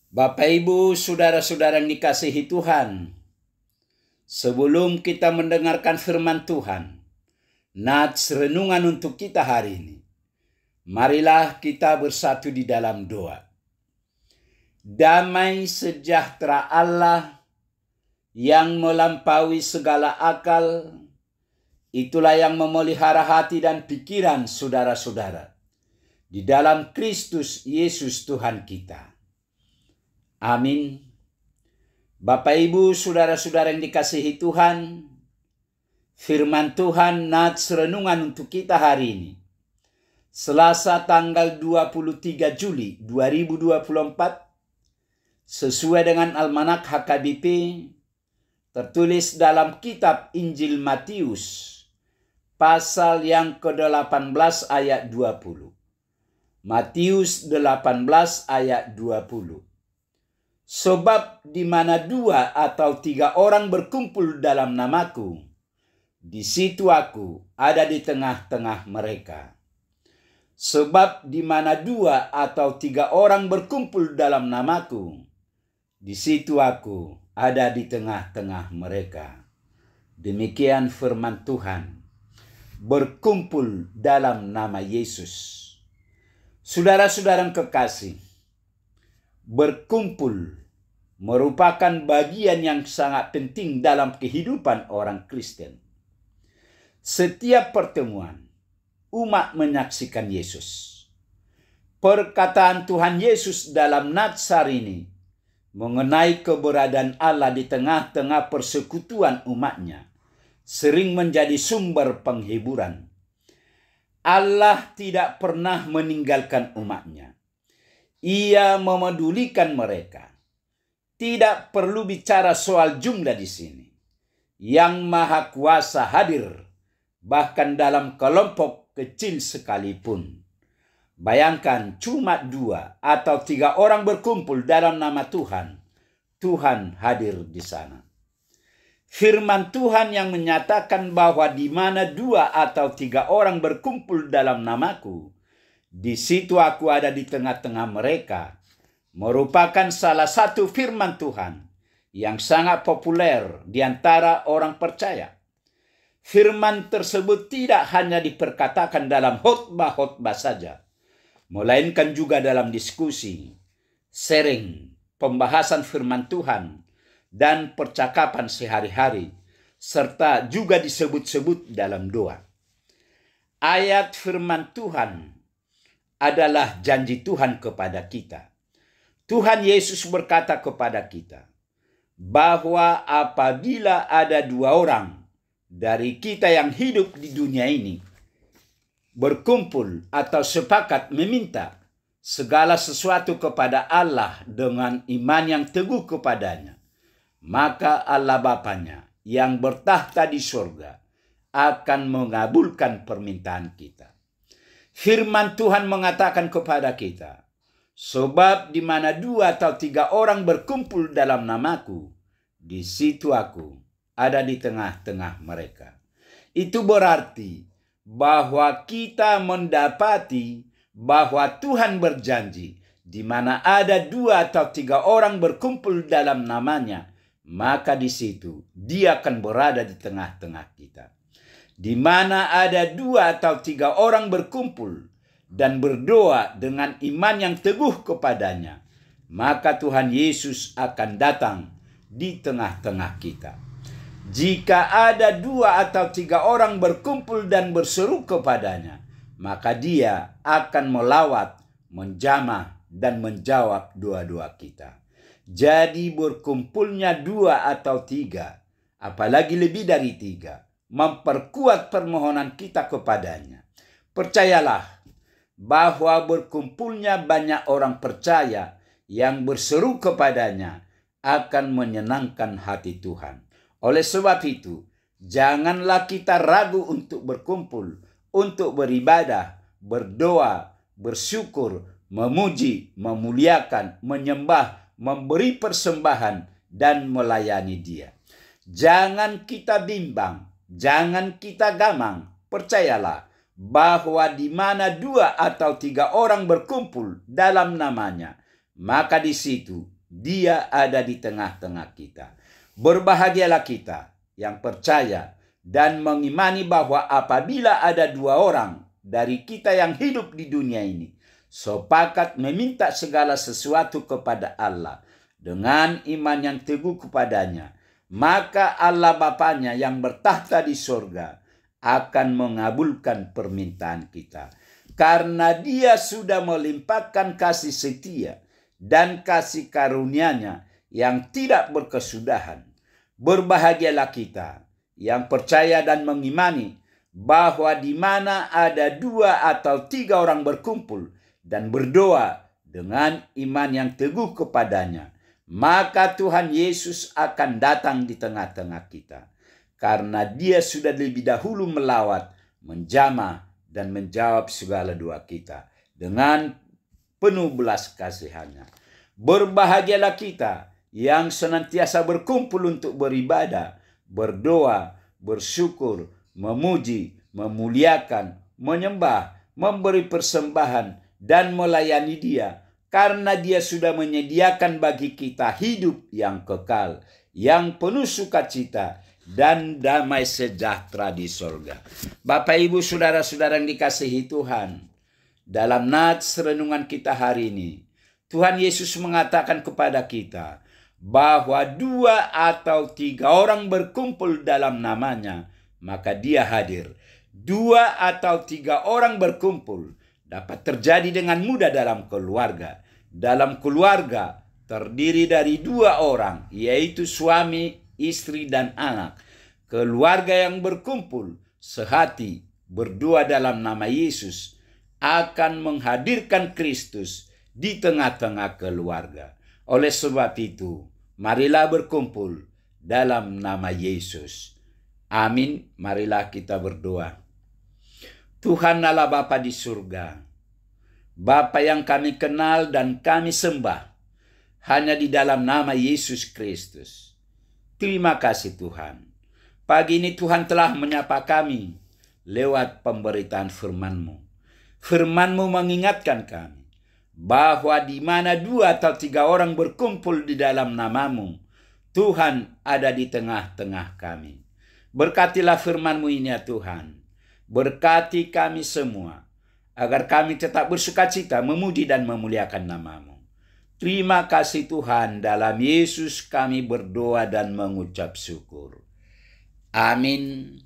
Bapak, Ibu, saudara-saudara yang dikasihi Tuhan, sebelum kita mendengarkan firman Tuhan, nats renungan untuk kita hari ini, marilah kita bersatu di dalam doa. Damai sejahtera Allah yang melampaui segala akal, itulah yang memelihara hati dan pikiran saudara-saudara di dalam Kristus Yesus Tuhan kita. Amin. Bapak, Ibu, saudara-saudara yang dikasihi Tuhan, firman Tuhan nats renungan untuk kita hari ini, Selasa tanggal 23 Juli 2024, sesuai dengan Almanak HKBP, tertulis dalam kitab Injil Matius, pasal yang ke-18 ayat 20. Matius 18 ayat 20. Sebab di mana 2 atau 3 orang berkumpul dalam namaku, di situ aku ada di tengah-tengah mereka. Sebab di mana 2 atau 3 orang berkumpul dalam namaku, di situ aku ada di tengah-tengah mereka. Demikian firman Tuhan. Berkumpul dalam nama Yesus. Saudara-saudara yang kekasih, berkumpul merupakan bagian yang sangat penting dalam kehidupan orang Kristen. Setiap pertemuan, umat menyaksikan Yesus. Perkataan Tuhan Yesus dalam nats hari ini mengenai keberadaan Allah di tengah-tengah persekutuan umatnya sering menjadi sumber penghiburan. Allah tidak pernah meninggalkan umatnya. Ia memedulikan mereka. Tidak perlu bicara soal jumlah di sini. Yang Maha Kuasa hadir, bahkan dalam kelompok kecil sekalipun. Bayangkan cuma 2 atau 3 orang berkumpul dalam nama Tuhan. Tuhan hadir di sana. Firman Tuhan yang menyatakan bahwa di mana 2 atau 3 orang berkumpul dalam namaku, di situ aku ada di tengah-tengah mereka, merupakan salah satu firman Tuhan yang sangat populer di antara orang percaya. Firman tersebut tidak hanya diperkatakan dalam khotbah-khotbah saja, melainkan juga dalam diskusi, sharing, pembahasan firman Tuhan, dan percakapan sehari-hari, serta juga disebut-sebut dalam doa. Ayat firman Tuhan adalah janji Tuhan kepada kita. Tuhan Yesus berkata kepada kita bahwa apabila ada 2 orang dari kita yang hidup di dunia ini berkumpul atau sepakat meminta segala sesuatu kepada Allah dengan iman yang teguh kepadanya, maka Allah Bapanya yang bertahta di surga akan mengabulkan permintaan kita. Firman Tuhan mengatakan kepada kita, sebab di mana 2 atau 3 orang berkumpul dalam namaku, di situ aku ada di tengah-tengah mereka. Itu berarti bahwa kita mendapati bahwa Tuhan berjanji, di mana ada 2 atau 3 orang berkumpul dalam namanya, maka di situ Dia akan berada di tengah-tengah kita. Di mana ada 2 atau 3 orang berkumpul dan berdoa dengan iman yang teguh kepadanya, maka Tuhan Yesus akan datang di tengah-tengah kita. Jika ada 2 atau 3 orang berkumpul dan berseru kepadanya, maka Dia akan melawat, menjamah, dan menjawab doa-doa kita. Jadi berkumpulnya 2 atau 3, apalagi lebih dari 3, memperkuat permohonan kita kepadanya. Percayalah bahwa berkumpulnya banyak orang percaya yang berseru kepadanya akan menyenangkan hati Tuhan. Oleh sebab itu, janganlah kita ragu untuk berkumpul, untuk beribadah, berdoa, bersyukur, memuji, memuliakan, menyembah, memberi persembahan, dan melayani Dia. Jangan kita bimbang, jangan kita gamang. Percayalah bahwa di mana 2 atau 3 orang berkumpul dalam namanya, maka di situ Dia ada di tengah-tengah kita. Berbahagialah kita yang percaya dan mengimani bahwa apabila ada 2 orang dari kita yang hidup di dunia ini sepakat meminta segala sesuatu kepada Allah dengan iman yang teguh kepadanya, maka Allah Bapanya yang bertahta di sorga akan mengabulkan permintaan kita. Karena Dia sudah melimpahkan kasih setia dan kasih karunia-Nya yang tidak berkesudahan. Berbahagialah kita yang percaya dan mengimani bahwa di mana ada 2 atau 3 orang berkumpul dan berdoa dengan iman yang teguh kepadanya, maka Tuhan Yesus akan datang di tengah-tengah kita. Karena Dia sudah lebih dahulu melawat, menjamah, dan menjawab segala doa kita dengan penuh belas kasihan-Nya. Berbahagialah kita yang senantiasa berkumpul untuk beribadah, berdoa, bersyukur, memuji, memuliakan, menyembah, memberi persembahan, dan melayani Dia, karena Dia sudah menyediakan bagi kita hidup yang kekal, yang penuh sukacita dan damai sejahtera di sorga. Bapak, Ibu, saudara-saudara yang dikasihi Tuhan, dalam nats renungan kita hari ini, Tuhan Yesus mengatakan kepada kita bahwa 2 atau 3 orang berkumpul dalam namanya, maka Dia hadir. 2 atau 3 orang berkumpul dapat terjadi dengan mudah dalam keluarga. Dalam keluarga terdiri dari 2 orang, yaitu suami, istri, dan anak. Keluarga yang berkumpul sehati berdoa dalam nama Yesus akan menghadirkan Kristus di tengah-tengah keluarga. Oleh sebab itu, marilah berkumpul dalam nama Yesus. Amin. Marilah kita berdoa. Tuhan Allah Bapa di surga, Bapa yang kami kenal dan kami sembah hanya di dalam nama Yesus Kristus. Terima kasih Tuhan. Pagi ini Tuhan telah menyapa kami lewat pemberitaan firman-Mu. Firman-Mu mengingatkan kami bahwa di mana 2 atau 3 orang berkumpul di dalam nama-Mu, Tuhan ada di tengah-tengah kami. Berkatilah firman-Mu ini ya Tuhan. Berkati kami semua, agar kami tetap bersukacita, memuji dan memuliakan nama-Mu. Terima kasih Tuhan, dalam Yesus kami berdoa dan mengucap syukur. Amin.